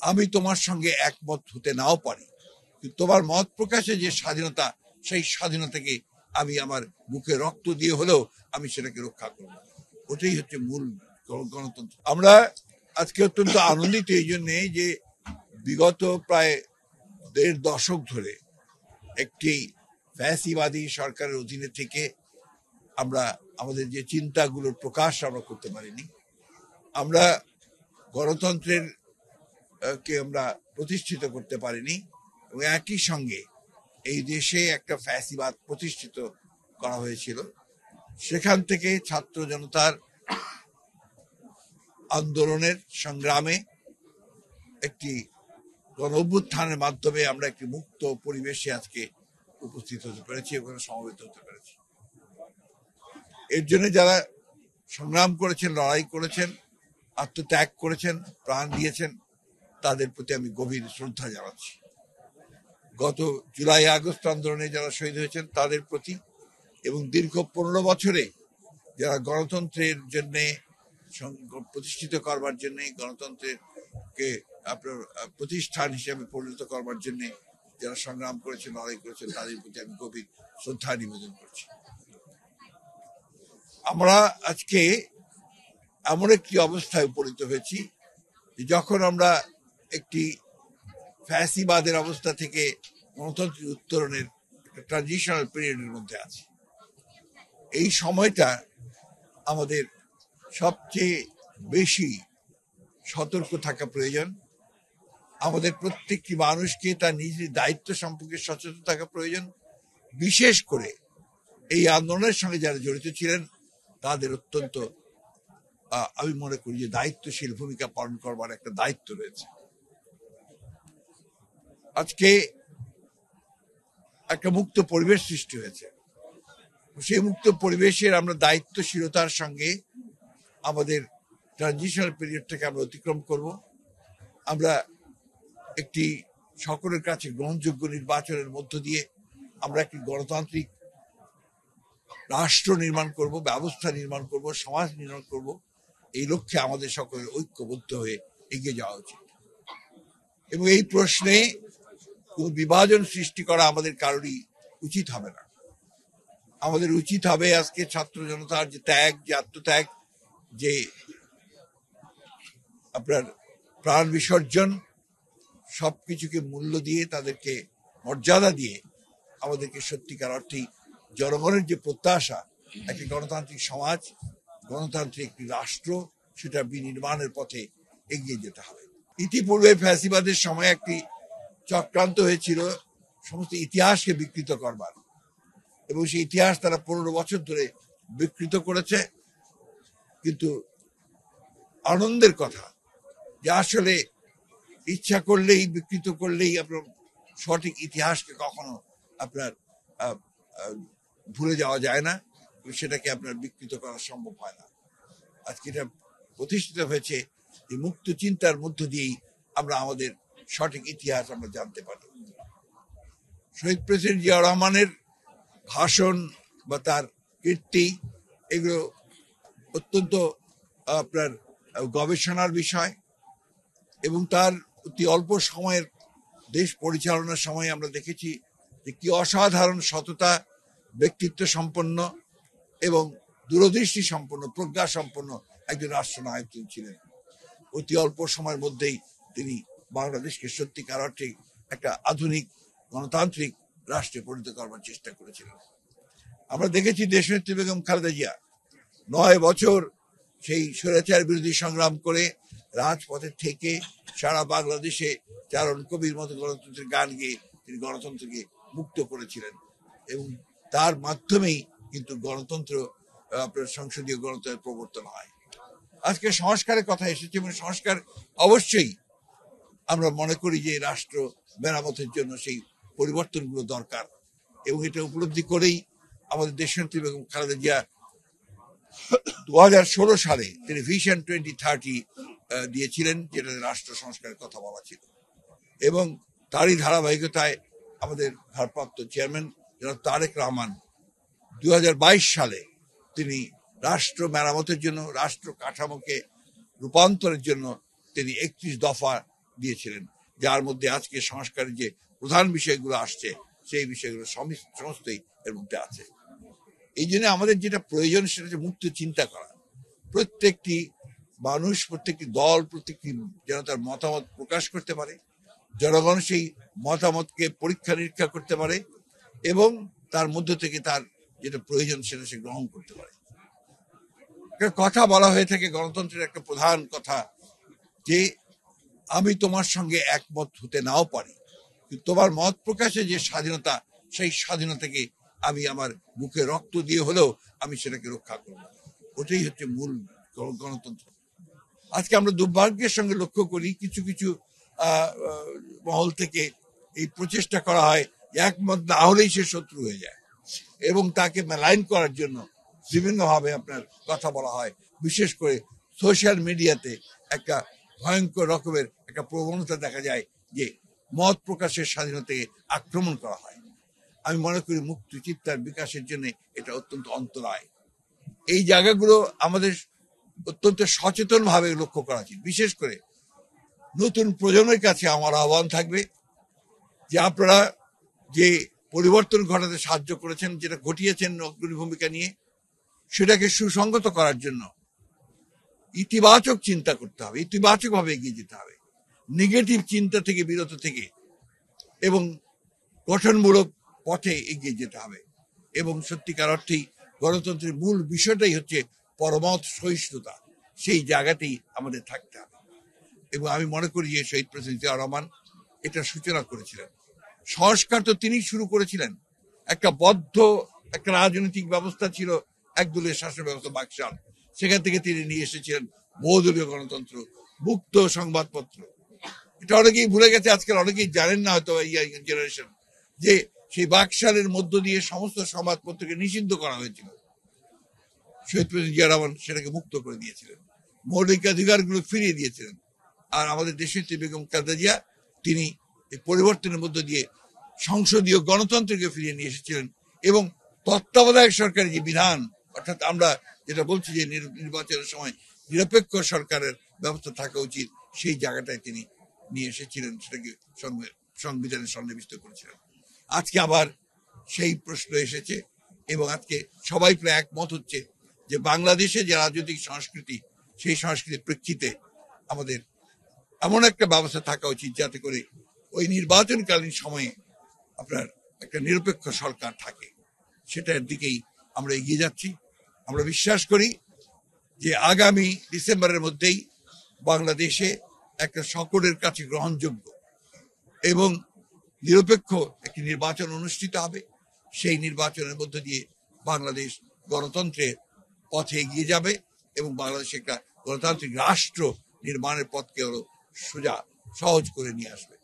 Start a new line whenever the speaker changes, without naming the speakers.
আমি তোমার সঙ্গে একমত হতে নাও পারি, কিন্তু তোমার মত প্রকাশে যে স্বাধীনতা, সেই স্বাধীনতাকে আমি আমার বুকে রক্ত দিয়ে হলেও আমি সেটাকে রক্ষা করব। ওটাই হচ্ছে মূল গণতন্ত্র। আমরা আজকে অত্যন্ত আনন্দিত এই জন্যে যে বিগত প্রায় ১.৫ দশক ধরে একটি ফ্যাসিবাদী সরকারের অধীনে থেকে আমরা আমাদের যে চিন্তাগুলোর প্রকাশ আমরা করতে পারিনি। আমরা গণতন্ত্রের কে আমরা প্রতিষ্ঠিত করতে পারিনি এবং একই সঙ্গে এই দেশে একটা ফ্যাসিবাদ প্রতিষ্ঠিত করা হয়েছিল। সেখান থেকে ছাত্র জনতার আন্দোলনের সংগ্রামে একটি গণ অভ্যুত্থানের মাধ্যমে আমরা একটি মুক্ত পরিবেশে আজকে উপস্থিত হতে পেরেছি, ওখানে সমবেত হতে পেরেছি। এর জন্য যারা সংগ্রাম করেছেন, লড়াই করেছেন, আত্মত্যাগ করেছেন, প্রাণ দিয়েছেন, তাদের প্রতি আমি গভীর শ্রদ্ধা জানাচ্ছি। গত জুলাই আগস্ট আন্দোলনে যারা শহীদ হয়েছেন তাদের প্রতি, এবং দীর্ঘ ১৫ বছরে যারা গণতন্ত্রের জন্য প্রতিষ্ঠিত করবার জন্য, গণতন্ত্রের কে আপনার প্রতিষ্ঠান হিসেবে পরিণত করবার জন্য যারা সংগ্রাম করেছেন, লড়াই করেছেন, তাদের প্রতি আমি গভীর শ্রদ্ধা নিবেদন করছি। আমরা আজকে এমন একটি অবস্থায় উপনীত হয়েছি যে যখন আমরা একটি ফ্যাসিবাদের অবস্থা থেকে গণতন্ত্রের উত্তরণের ট্রানজিশনাল পিরিয়ডের মধ্যে আছি। এই সময়টা আমাদের সবচেয়ে বেশি সতর্ক থাকা প্রয়োজন। আমাদের প্রত্যেকটি মানুষকে তার নিজের দায়িত্ব সম্পর্কে সচেতন থাকা প্রয়োজন। বিশেষ করে এই আন্দোলনের সঙ্গে যারা জড়িত ছিলেন তাদের অত্যন্ত আমি মনে করি যে দায়িত্বশীল ভূমিকা পালন করবার একটা দায়িত্ব রয়েছে। আজকে একটা মুক্ত পরিবেশ সৃষ্টি হয়েছে, সেই মুক্ত পরিবেশের আমরা দায়িত্বশীলতার সঙ্গে আমাদের ট্রানজিশনাল পিরিয়ডটাকে আমরা অতিক্রম করব। আমরা একটি সকলের কাছে গ্রহণযোগ্য নির্বাচনের মধ্য দিয়ে আমরা একটি গণতান্ত্রিক রাষ্ট্র নির্মাণ করব, ব্যবস্থা নির্মাণ করব, সমাজ নির্মাণ করব। এই লক্ষ্যে আমাদের সকলের ঐক্যবদ্ধ হয়ে এগিয়ে যাওয়া উচিত এবং এই প্রশ্নে কোন বিভাজন সৃষ্টি করা আমাদের কারোরই উচিত হবে না। আমাদের উচিত হবে আজকে ছাত্র জনতার যে ত্যাগ, যে আত্মত্যাগ, যে আপনার প্রাণ বিসর্জন, সবকিছুকে মূল্য দিয়ে, তাদেরকে মর্যাদা দিয়ে আমাদেরকে সত্যিকার অর্থেই জনগণের যে প্রত্যাশা, একটি গণতান্ত্রিক সমাজ, গণতান্ত্রিক একটি রাষ্ট্র, সেটা বিনির্মাণের পথে এগিয়ে যেতে হবে। ইতিপূর্বে ফ্যাসিবাদের সময় একটি চক্রান্ত হয়েছিল সমস্ত ইতিহাসকে বিকৃত করবার, এবং সেই ইতিহাস তারা ১৫ বছর ধরে বিকৃত করেছে। কিন্তু আনন্দের কথা যে আসলে ইচ্ছা করলেই, বিকৃত করলেই আপনার সঠিক ইতিহাসকে কখনো আপনার ভুলে যাওয়া যায় না, সেটাকে আপনার বিকৃত করা সম্ভব হয় না। আজকে এটা প্রতিষ্ঠিত হয়েছে যে মুক্ত চিন্তার মধ্য দিয়েই আমরা আমাদের সঠিক ইতিহাস আমরা জানতে পারি। শহীদ প্রেসিডেন্ট জিয়াউর রহমানের ভাষণ বা তার কীর্তি, এগুলো অত্যন্ত আপনার গবেষণার বিষয়, এবং তার অতি অল্প সময়ের দেশ পরিচালনার সময় আমরা দেখেছি যে কি অসাধারণ সততা, ব্যক্তিত্ব সম্পন্ন এবং দূরদৃষ্টি সম্পন্ন, প্রজ্ঞা সম্পন্ন একজন রাষ্ট্রনায়ক তিনি ছিলেন। অতি অল্প সময়ের মধ্যেই তিনি বাংলাদেশকে সত্যিকার অর্থে একটা আধুনিক গণতান্ত্রিক রাষ্ট্রে পরিণত করবার চেষ্টা করেছিলেন। আমরা দেখেছি দেশনেত্রী বেগম খালেদা জিয়া ৯ বছর সেই স্বৈরাচার বিরোধী সংগ্রাম করে রাজপথে থেকে সারা বাংলাদেশে চারণ কবির মতো গণতন্ত্রের গান গেয়ে তিনি গণতন্ত্রকে মুক্ত করেছিলেন, এবং তার মাধ্যমেই কিন্তু গণতন্ত্র, আপনার সংসদীয় গণতন্ত্রের প্রবর্তন হয়। আজকে সংস্কারের কথা এসেছে, এবং সংস্কার অবশ্যই আমরা মনে করি যে রাষ্ট্র মেরামতের জন্য সেই পরিবর্তনগুলো দরকার, এবং এটা উপলব্ধি করেই আমাদের দেশনেত্রী বেগম খালেদা জিয়া 2016 সালে তিনি ভিশন 2030 দিয়েছিলেন, যেটা রাষ্ট্র সংস্কারের কথা বলা ছিল, এবং তারই ধারাবাহিকতায় আমাদের ভারপ্রাপ্ত চেয়ারম্যান জনাব তারেক রহমান 2022 সালে তিনি রাষ্ট্র মেরামতের জন্য, রাষ্ট্র কাঠামোকে রূপান্তরের জন্য তিনি 31 দফা দিয়েছিলেন, যার মধ্যে আজকে সংস্কারের যে প্রধান বিষয়গুলো আসছে সেই বিষয়গুলো সমস্তই এর মধ্যে আছে। এই জন্য আমাদের যেটা প্রয়োজন সেটা হচ্ছে মুক্ত চিন্তা করা। প্রত্যেকটি মানুষ, প্রত্যেকটি দল, প্রত্যেকটি যেন তার মতামত প্রকাশ করতে পারে, জনগণ সেই মতামতকে পরীক্ষা নিরীক্ষা করতে পারে এবং তার মধ্য থেকে তার যেটা প্রয়োজন সেটা সে গ্রহণ করতে পারে। একটা কথা বলা হয়ে থাকে গণতন্ত্রের একটা প্রধান কথা, যে আমি তোমার সঙ্গে একমত হতে নাও পারি, কিন্তু তোমার মত প্রকাশে যে স্বাধীনতা, সেই স্বাধীনতাকে আমি আমার বুকে রক্ত দিয়ে হলেও আমি সেটাকে রক্ষা করব। ওটাই হচ্ছে মূল গণতন্ত্র। আজকে আমরা দুর্ভাগ্যের সঙ্গে লক্ষ্য করি কিছু কিছু মহল থেকে এই প্রচেষ্টা করা হয় একমত না হলেই সে শত্রু হয়ে যায় এবং তাকে মেলাইন করার জন্য বিভিন্নভাবে আপনার কথা বলা হয়। বিশেষ করে সোশ্যাল মিডিয়াতে একটা ভয়ঙ্কর রকমের একটা প্রবণতা দেখা যায় যে মত প্রকাশের স্বাধীনতাকে আক্রমণ করা হয়। আমি মনে করি মুক্ত চিন্তার বিকাশের জন্য এটা অত্যন্ত অন্তরায়। এই জায়গাগুলো আমাদের অত্যন্ত সচেতন ভাবে লক্ষ্য করা উচিত। বিশেষ করে নতুন প্রজন্মের কাছে আমার আহ্বান থাকবে যে আপনারা যে পরিবর্তন ঘটাতে সাহায্য করেছেন, যেটা ঘটিয়েছেন অগ্রণী ভূমিকা নিয়ে, সেটাকে সুসংগত করার জন্য ইতিবাচক চিন্তা করতে হবে, ইতিবাচক ভাবে এগিয়ে যেতে হবে, নেগেটিভ চিন্তা থেকে বিরত থেকে এবং গঠনমূলক পথে এগিয়ে যেতে হবে। এবং সত্যিকার অর্থেই গণতন্ত্রের মূল বিষয়টাই হচ্ছে পরমত সহিষ্ণুতা, সেই জায়গাতেই আমাদের থাকতে হবে। এবং আমি মনে করি যে শহীদ প্রেসিডেন্ট জিয়াউর রহমান এটা সূচনা করেছিলেন। সংস্কার তো তিনি শুরু করেছিলেন। একটা বদ্ধ একটা রাজনৈতিক ব্যবস্থা ছিল, একদলীয় শাসন ব্যবস্থা, বাকশাল, সেখান থেকে তিনি নিয়ে এসেছিলেন বহুদলীয় গণতন্ত্র, মুক্ত সংবাদপত্র। এটা অনেকেই ভুলে গেছে, আজকাল অনেকেই জানেন না হয়তো এই জেনারেশন, যে সেই বাকশালের মধ্য দিয়ে সমস্ত সংবাদপত্রকে নিষিদ্ধ করা হয়েছিল। শহীদ প্রেসিডেন্ট জিয়া রহমান সেটাকে মুক্ত করে দিয়েছিলেন, মৌলিক অধিকারগুলো ফিরিয়ে দিয়েছিলেন। আর আমাদের দেশের বেগম খালেদা জিয়া তিনি এই পরিবর্তনের মধ্য দিয়ে সংসদীয় গণতন্ত্রকে ফিরিয়ে নিয়ে এসেছিলেন এবং তত্ত্বাবধায়ক সরকারের যে বিধান, অর্থাৎ আমরা যেটা বলছি যে নির্বাচনের সময় নিরপেক্ষ সরকারের ব্যবস্থা থাকা উচিত, সেই জায়গাটায় তিনি নিয়ে এসেছিলেন, সেটাকে সংবিধানে সন্নিবিষ্ট করেছিলেন। আজকে আবার সেই প্রশ্ন এসেছে এবং আজকে সবাই প্রায় একমত হচ্ছে যে বাংলাদেশে যে রাজনৈতিক সংস্কৃতি, সেই সংস্কৃতির প্রেক্ষিতে আমাদের এমন একটা ব্যবস্থা থাকা উচিত যাতে করে ওই নির্বাচনকালীন সময়ে আপনার একটা নিরপেক্ষ সরকার থাকে। সেটার দিকেই আমরা এগিয়ে যাচ্ছি। আমরা বিশ্বাস করি যে আগামী ডিসেম্বরের মধ্যেই বাংলাদেশে একটা সকলের কাছে গ্রহণযোগ্য এবং নিরপেক্ষ একটি নির্বাচন অনুষ্ঠিত হবে। সেই নির্বাচনের মধ্য দিয়ে বাংলাদেশ গণতন্ত্রের পথে এগিয়ে যাবে এবং বাংলাদেশে একটা গণতান্ত্রিক রাষ্ট্র নির্মাণের পথকে আরো সোজা সহজ করে নিয়ে আসবে।